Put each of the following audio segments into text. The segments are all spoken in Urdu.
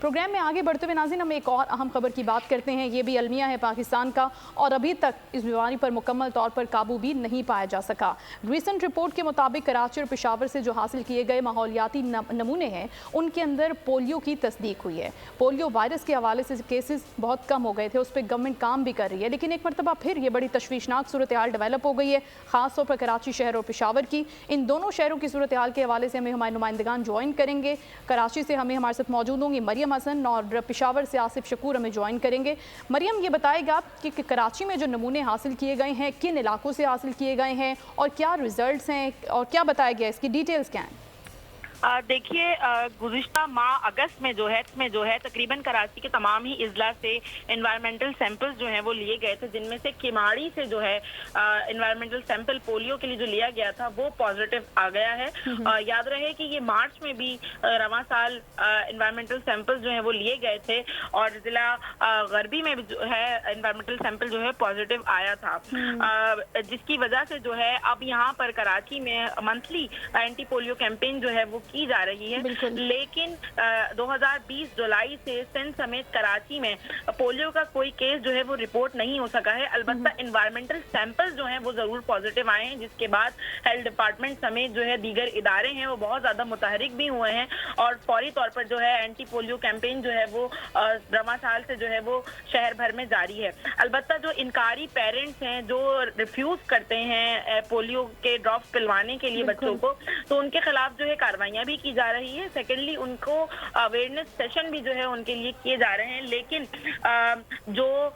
پروگرام میں آگے بڑھتے ہوئے ناظرین ہم ایک اور اہم خبر کی بات کرتے ہیں. یہ بھی المیہ ہے پاکستان کا اور ابھی تک اس بیماری پر مکمل طور پر قابو بھی نہیں پایا جا سکا. ریسنٹ رپورٹ کے مطابق کراچی اور پشاور سے جو حاصل کیے گئے ماحولیاتی نمونے ہیں ان کے اندر پولیو کی تصدیق ہوئی ہے. پولیو وائرس کے حوالے سے کیسز بہت کم ہو گئے تھے, اس پہ گورنمنٹ کام بھی کر رہی ہے, لیکن ایک مرتبہ پھر یہ بڑی تشویشناک صورتحال ڈیولپ ہو گئی ہے, خاص طور پر کراچی شہر اور پشاور کی. ان دونوں شہروں کی صورتحال کے حوالے سے ہمیں ہمارے نمائندگان جوائن کریں گے. کراچی سے ہمارے ساتھ موجود ہوں گی مریم حسن اور پشاور سے آصف شکور ہمیں جوائن کریں گے. مریم, یہ بتائے گا کہ کراچی میں جو نمونے حاصل کیے گئے ہیں کن علاقوں سے حاصل کیے گئے ہیں اور کیا ریزلٹس ہیں اور کیا بتایا گیا, اس کی ڈیٹیلز کیا ہیں؟ دیکھیے, گزشتہ ماہ اگست میں جو ہے تقریباً کراچی کے تمام ہی اضلاع سے انوائرمنٹل سیمپلز جو ہیں وہ لیے گئے تھے, جن میں سے کیماڑی سے جو ہے انوائرمنٹل سیمپل پولیو کے لیے جو لیا گیا تھا وہ پازیٹیو آ گیا ہے. یاد رہے کہ یہ مارچ میں بھی رواں سال انوائرمنٹل سیمپلز جو ہیں وہ لیے گئے تھے اور ضلع غربی میں جو ہے انوائرمنٹل سیمپل جو ہے پازیٹیو آیا تھا, جس کی وجہ سے جو ہے اب یہاں پر کراچی میں منتھلی اینٹی پولیو کیمپین جو ہے وہ کی جا رہی ہے. لیکن 2020 جولائی سے سندھ سمیت کراچی میں پولیو کا کوئی کیس جو ہے وہ رپورٹ نہیں ہو سکا ہے. البتہ انوائرمنٹل سیمپل جو ہیں وہ ضرور پازیٹیو آئے ہیں, جس کے بعد ہیلتھ ڈپارٹمنٹ سمیت جو ہے دیگر ادارے ہیں وہ بہت زیادہ متحرک بھی ہوئے ہیں اور فوری طور پر جو ہے اینٹی پولیو کیمپین جو ہے وہ رواں سال سے جو ہے وہ شہر بھر میں جاری ہے. البتہ جو انکاری پیرنٹس ہیں جو ریفیوز کرتے ہیں پولیو کے ڈراپس پلوانے کے لیے بچوں کو, تو ان کے خلاف جو ہے کارروائیاں بھی کی جا رہی ہے. سیکنڈلی ان کو اویئرنیس سیشن بھی جو ہے ان کے لیے کیے جا رہے ہیں, لیکن جو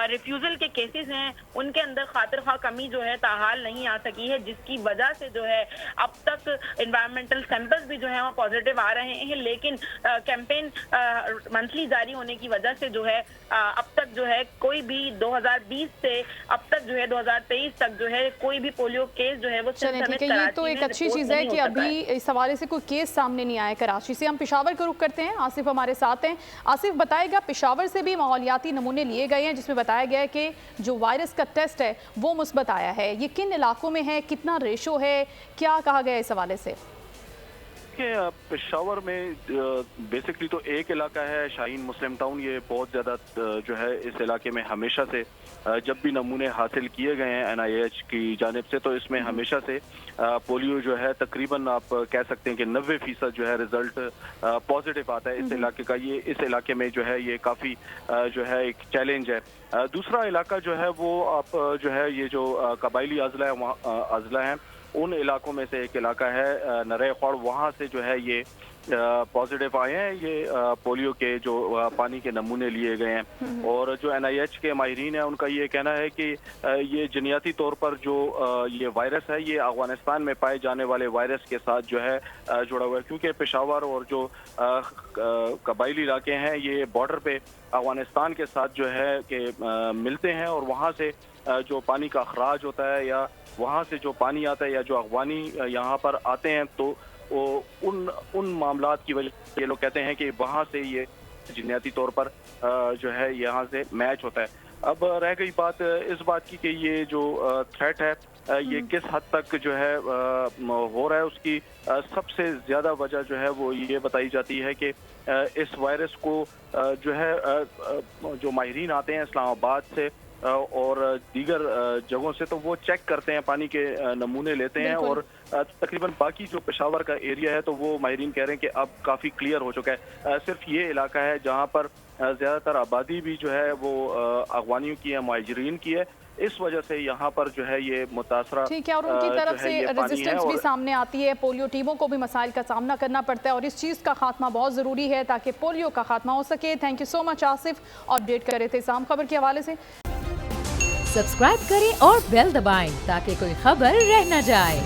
ریفیوزل کے کیسز ہیں ان کے اندر خاطر خواہ کمی جو ہے تاحال نہیں آ سکی ہے, جس کی وجہ سے جو ہے اب تک انوائرمنٹل سیمپلز بھی جو ہے وہ پازیٹیو آ رہے ہیں. لیکن کیمپین منتھلی جاری ہونے کی وجہ سے جو ہے اب تک جو ہے کوئی بھی 2020 سے اب تک جو ہے 2023 تک جو ہے کوئی بھی پولیو کیس جو ہے وہ یہ تو ایک اچھی چیز ہے کہ ابھی اس حوالے سے کوئی کیس سامنے نہیں آیا کراچی سے. ہم پشاور کا رخ کرتے ہیں, آصف ہمارے ساتھ ہیں. آصف, بتائے گا پشاور سے بھی ماحولیاتی نمونے لیے گئے ہیں جس میں بتایا گیا ہے کہ جو وائرس کا ٹیسٹ ہے وہ مثبت آیا ہے. یہ کن علاقوں میں ہے, کتنا ریشو ہے, کیا کہا گیا اس حوالے سے؟ کہ پشاور میں بیسکلی تو ایک علاقہ ہے شاہین مسلم ٹاؤن. یہ بہت زیادہ جو ہے اس علاقے میں ہمیشہ سے جب بھی نمونے حاصل کیے گئے ہیں NIH کی جانب سے, تو اس میں ہمیشہ سے پولیو جو ہے تقریباً آپ کہہ سکتے ہیں کہ 90% جو ہے رزلٹ پازیٹیو آتا ہے اس علاقے کا. یہ اس علاقے میں جو ہے یہ کافی جو ہے ایک چیلنج ہے. دوسرا علاقہ جو ہے وہ آپ جو ہے یہ جو قبائلی اضلاع ہیں ان علاقوں میں سے ایک علاقہ ہے نرے خوڑ, وہاں سے جو ہے یہ پازیٹیو آئے ہیں. یہ پولیو کے جو پانی کے نمونے لیے گئے ہیں اور جو NIH کے ماہرین ہیں ان کا یہ کہنا ہے کہ یہ جنیاتی طور پر جو یہ وائرس ہے یہ افغانستان میں پائے جانے والے وائرس کے ساتھ جو ہے جڑا ہوا ہے, کیونکہ پشاور اور جو قبائلی علاقے ہیں یہ بارڈر پہ افغانستان کے ساتھ جو ہے کہ ملتے ہیں, اور وہاں سے جو پانی کا اخراج ہوتا ہے یا وہاں سے جو پانی آتا ہے یا جو افغانی یہاں پر آتے ہیں, تو ان معاملات کی وجہ سے یہ لوگ کہتے ہیں کہ وہاں سے یہ جنیاتی طور پر جو ہے یہاں سے میچ ہوتا ہے. اب رہ گئی بات اس بات کی کہ یہ جو تھریٹ ہے یہ کس حد تک جو ہے ہو رہا ہے, اس کی سب سے زیادہ وجہ جو ہے وہ یہ بتائی جاتی ہے کہ اس وائرس کو جو ہے جو ماہرین آتے ہیں اسلام آباد سے اور دیگر جگہوں سے, تو وہ چیک کرتے ہیں, پانی کے نمونے لیتے ہیں, اور تقریباً باقی جو پشاور کا ایریا ہے تو وہ ماہرین کہہ رہے ہیں کہ اب کافی کلیئر ہو چکا ہے. صرف یہ علاقہ ہے جہاں پر زیادہ تر آبادی بھی جو ہے وہ افغانیوں کی ہے, مہاجرین کی ہے, اس وجہ سے یہاں پر جو ہے یہ متاثرہ ٹھیک ہے, اور ان کی طرف سے ریزسٹنس بھی سامنے آتی ہے. پولیو ٹیموں کو بھی مسائل کا سامنا کرنا پڑتا ہے اور اس چیز کا خاتمہ بہت ضروری ہے تاکہ پولیو کا خاتمہ ہو سکے. تھینک یو سو مچ آصف, اور اپڈیٹ کر رہے تھے سام خبر کے حوالے سے. سبسکرائب کریں اور بیل دبائیں تاکہ کوئی خبر رہ نہ جائے.